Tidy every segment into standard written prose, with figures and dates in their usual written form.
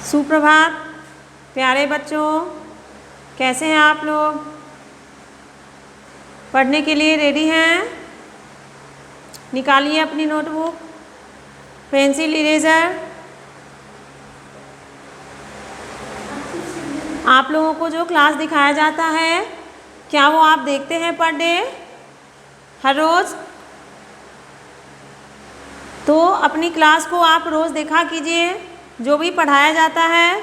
सुप्रभात प्यारे बच्चों, कैसे हैं आप लोग? पढ़ने के लिए रेडी हैं? निकालिए अपनी नोटबुक, पेंसिल, इरेज़र। आप लोगों को जो क्लास दिखाया जाता है क्या वो आप देखते हैं पर डे, हर रोज़? तो अपनी क्लास को आप रोज़ देखा कीजिए, जो भी पढ़ाया जाता है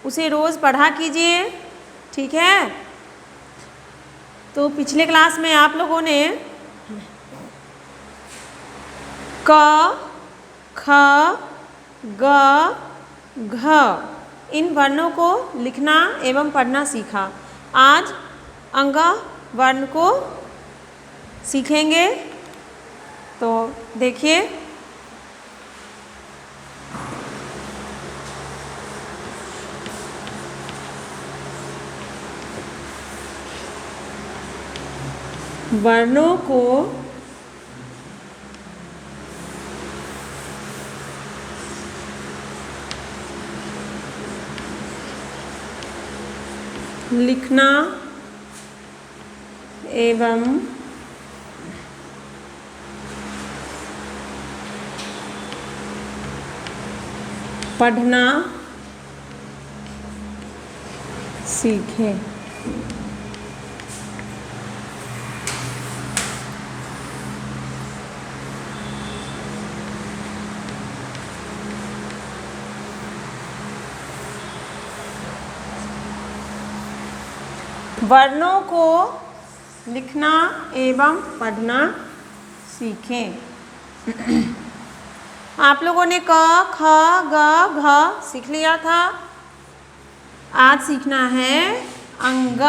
उसे रोज़ पढ़ा कीजिए, ठीक है? तो पिछले क्लास में आप लोगों ने क, ख, ग, घ इन वर्णों को लिखना एवं पढ़ना सीखा। आज अंग वर्ण को सीखेंगे। तो देखिए, वर्णों को लिखना एवं पढ़ना सीखें। वर्णों को लिखना एवं पढ़ना सीखें। आप लोगों ने क, ख, ग, घ सीख लिया था। आज सीखना है अंग।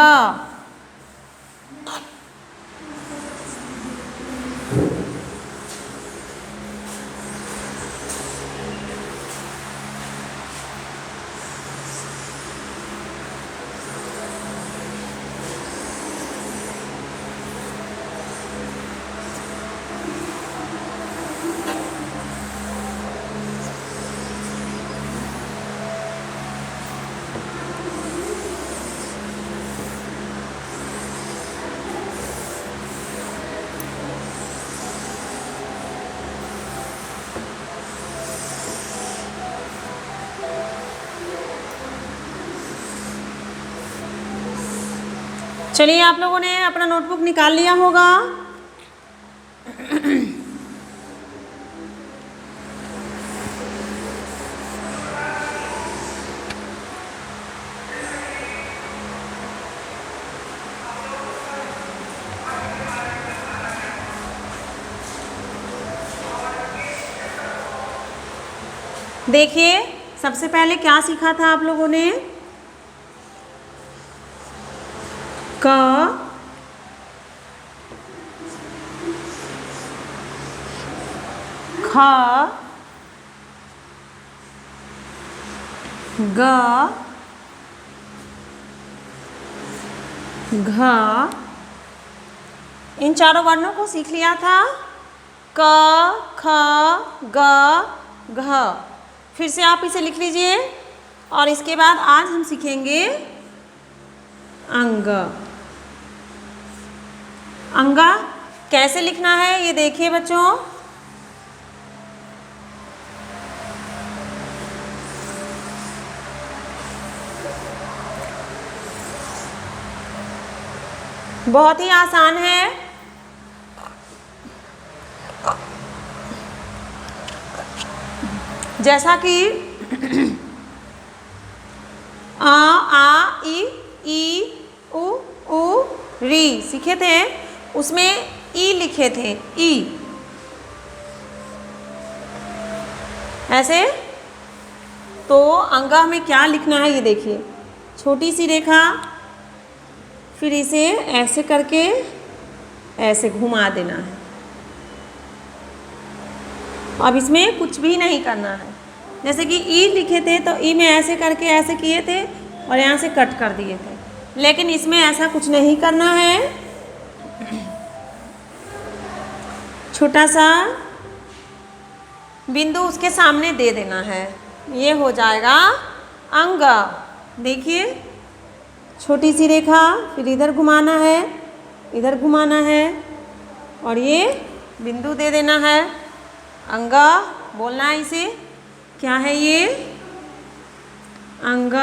चलिए, आप लोगों ने अपना नोटबुक निकाल लिया होगा। देखिए, सबसे पहले क्या सीखा था आप लोगों ने? क, ख, ग, घ इन चारों वर्णों को सीख लिया था। क, ख, ग, घ। फिर से आप इसे लिख लीजिए और इसके बाद आज हम सीखेंगे अंग। अंगा कैसे लिखना है ये देखिए बच्चों। बहुत ही आसान है। जैसा कि आ, ई, उ, री सीखे थे, उसमें ई लिखे थे, ई ऐसे। तो अंगा में क्या लिखना है ये देखिए, छोटी सी रेखा, फिर इसे ऐसे करके ऐसे घुमा देना है। अब इसमें कुछ भी नहीं करना है। जैसे कि ई लिखे थे तो ई में ऐसे करके ऐसे किए थे और यहाँ से कट कर दिए थे, लेकिन इसमें ऐसा कुछ नहीं करना है। छोटा सा बिंदु उसके सामने दे देना है, ये हो जाएगा अंग। देखिए छोटी सी रेखा, फिर इधर घुमाना है, इधर घुमाना है और ये बिंदु दे देना है। अंग बोलना है इसे। क्या है ये? अंग।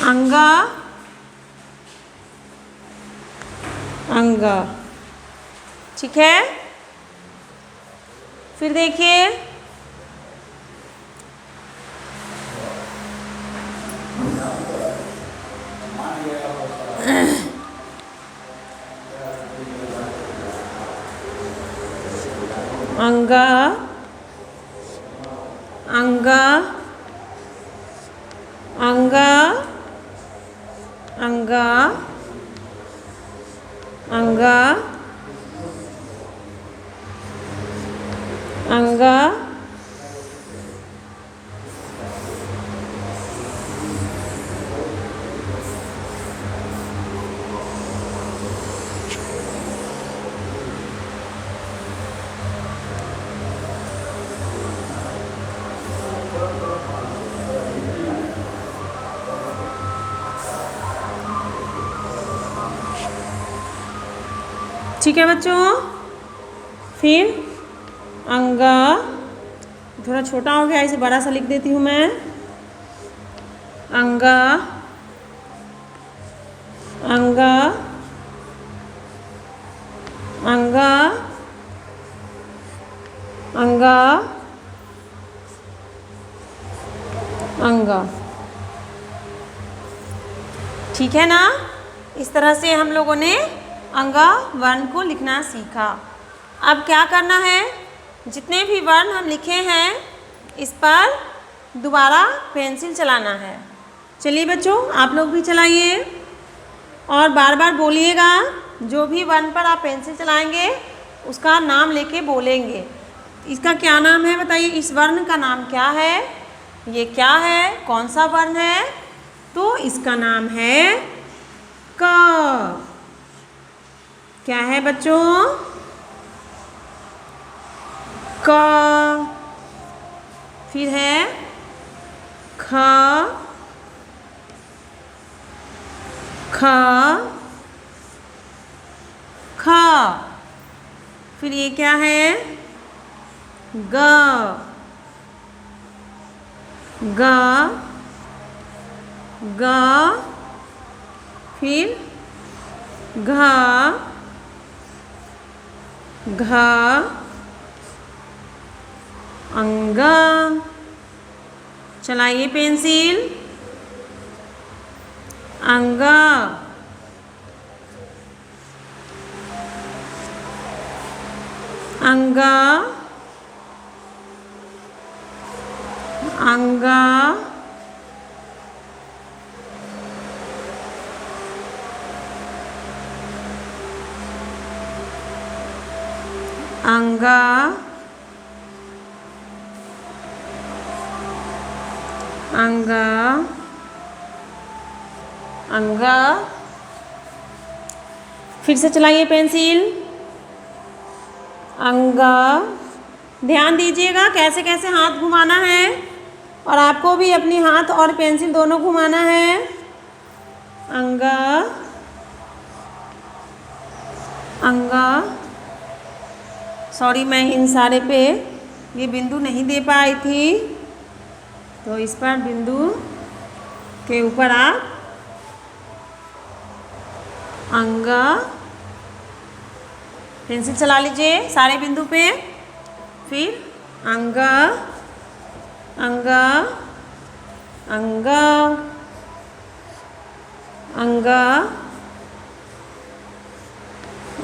अंग। अंग। ठीक है। फिर देखिए अंग। अंग। अंग। अंग। अंग। अंग। ठीक है बच्चों। फिर अंग, थोड़ा छोटा हो गया, इसे बड़ा सा लिख देती हूँ मैं। अंग। अंग। अंग। अंग। अंग। ठीक है ना। इस तरह से हम लोगों ने अंग वर्ण को लिखना सीखा। अब क्या करना है, जितने भी वर्ण हम लिखे हैं इस पर दोबारा पेंसिल चलाना है। चलिए बच्चों आप लोग भी चलाइए और बार बार बोलिएगा। जो भी वर्ण पर आप पेंसिल चलाएंगे उसका नाम लेके बोलेंगे। इसका क्या नाम है बताइए? इस वर्ण का नाम क्या है? ये क्या है? कौन सा वर्ण है? तो इसका नाम है क। क्या है बच्चों? क। फिर है ख। ख। ख। फिर ये क्या है? ग। ग। ग। फिर घ। घ। अंग। चलाइए पेंसिल। अंग। अंग। अंग। अंग। अंग। अंग। फिर से चलाइए पेंसिल। अंग। ध्यान दीजिएगा कैसे कैसे हाथ घुमाना है और आपको भी अपनी हाथ और पेंसिल दोनों घुमाना है। अंग। अंग। सॉरी मैं इन सारे पे ये बिंदु नहीं दे पाई थी, तो इस पर बिंदु के ऊपर आप अंग पेंसिल चला लीजिए सारे बिंदु पे। फिर अंग। अंग। अंग। अंग।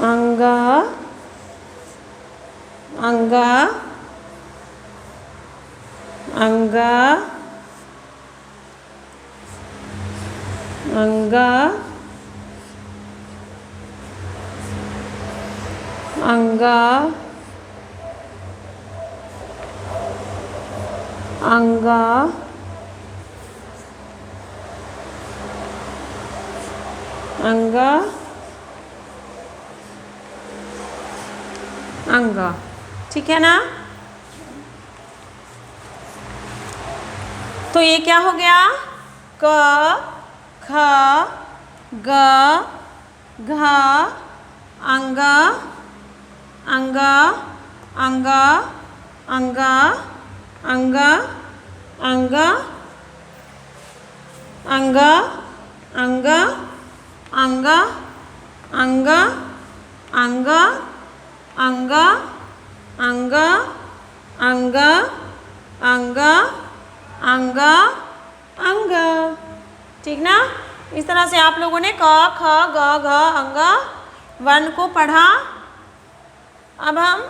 अंग। अंग। अंग। अंग। अंग। अंग। अंग। अंग। ठीक है ना। तो ये क्या हो गया? क ख ग घ अंग अंग अंग अंग अंग अंग अंग अंग अंग अंग अंग अंग अंग अंग अंग अंग अंग। ठीक ना? इस तरह से आप लोगों ने क ख ग घ अंग वर्ण को पढ़ा। अब हम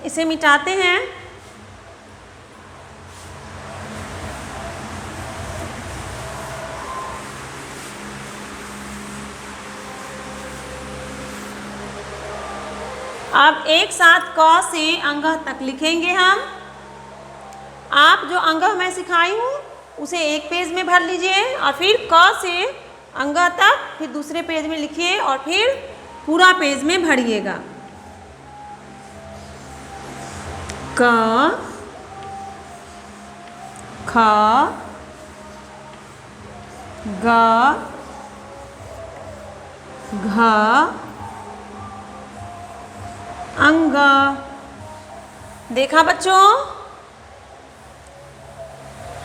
इसे मिटाते हैं। अब एक साथ क से अंग तक लिखेंगे हम। आप जो अंग मैं सिखाई हूँ उसे एक पेज में भर लीजिए और फिर क से अंग तक फिर दूसरे पेज में लिखिए और फिर पूरा पेज में भरिएगा। क ख ग घ अंग। देखा बच्चों,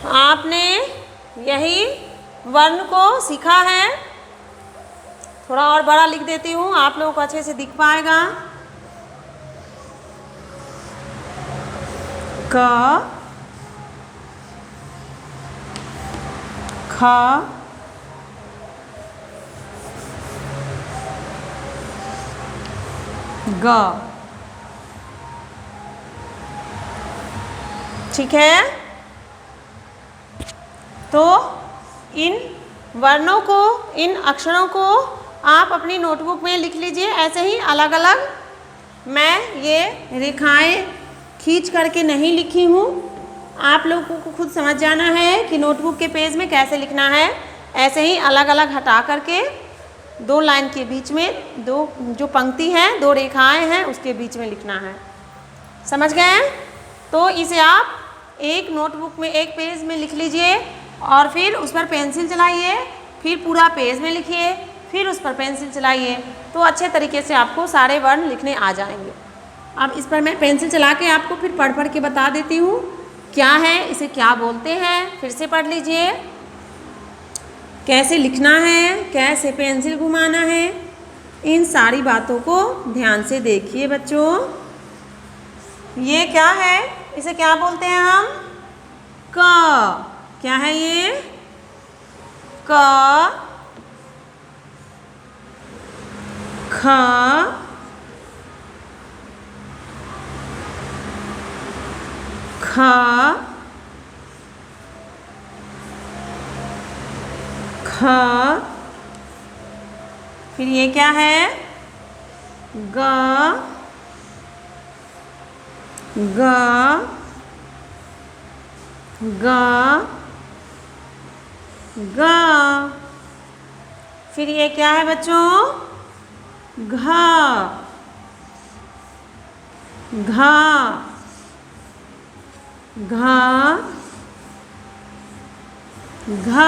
आपने यही वर्ण को सीखा है। थोड़ा और बड़ा लिख देती हूँ, आप लोगों को अच्छे से दिख पाएगा। क ख ग। ठीक है, तो इन वर्णों को, इन अक्षरों को आप अपनी नोटबुक में लिख लीजिए। ऐसे ही अलग अलग मैं ये रेखाएं खींच करके नहीं लिखी हूँ। आप लोगों को खुद समझ जाना है कि नोटबुक के पेज में कैसे लिखना है। ऐसे ही अलग अलग हटा करके दो लाइन के बीच में, दो जो पंक्ति है, दो रेखाएं हैं, उसके बीच में लिखना है। समझ गए? तो इसे आप एक नोटबुक में, एक पेज में लिख लीजिए और फिर उस पर पेंसिल चलाइए, फिर पूरा पेज में लिखिए, फिर उस पर पेंसिल चलाइए, तो अच्छे तरीके से आपको सारे वर्ण लिखने आ जाएंगे। अब इस पर मैं पेंसिल चला के आपको फिर पढ़ पढ़ के बता देती हूँ क्या है, इसे क्या बोलते हैं। फिर से पढ़ लीजिए, कैसे लिखना है, कैसे पेंसिल घुमाना है, इन सारी बातों को ध्यान से देखिए बच्चों। ये क्या है, इसे क्या बोलते हैं हम? क। क्या है ये? क ख ख ख। फिर ये क्या है? ग ग ग ग। फिर ये क्या है बच्चों? घ घ घ घ।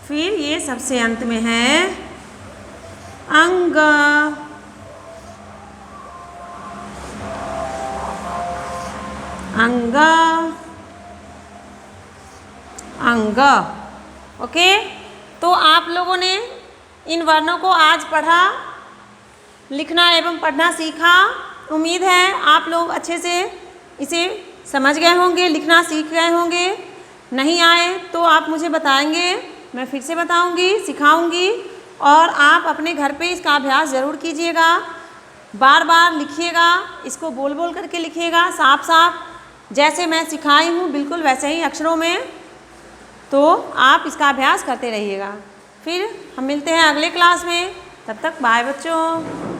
फिर ये सबसे अंत में है अंग। अंग अंग। ओके, तो आप लोगों ने इन वर्णों को आज पढ़ा, लिखना एवं पढ़ना सीखा। उम्मीद है आप लोग अच्छे से इसे समझ गए होंगे, लिखना सीख गए होंगे। नहीं आए तो आप मुझे बताएंगे, मैं फिर से बताऊंगी, सिखाऊंगी और आप अपने घर पे इसका अभ्यास ज़रूर कीजिएगा। बार बार लिखिएगा, इसको बोल बोल करके लिखिएगा, साफ साफ जैसे मैं सिखाई हूँ बिल्कुल वैसे ही अक्षरों में। तो आप इसका अभ्यास करते रहिएगा। फिर हम मिलते हैं अगले क्लास में, तब तक बाय बच्चों।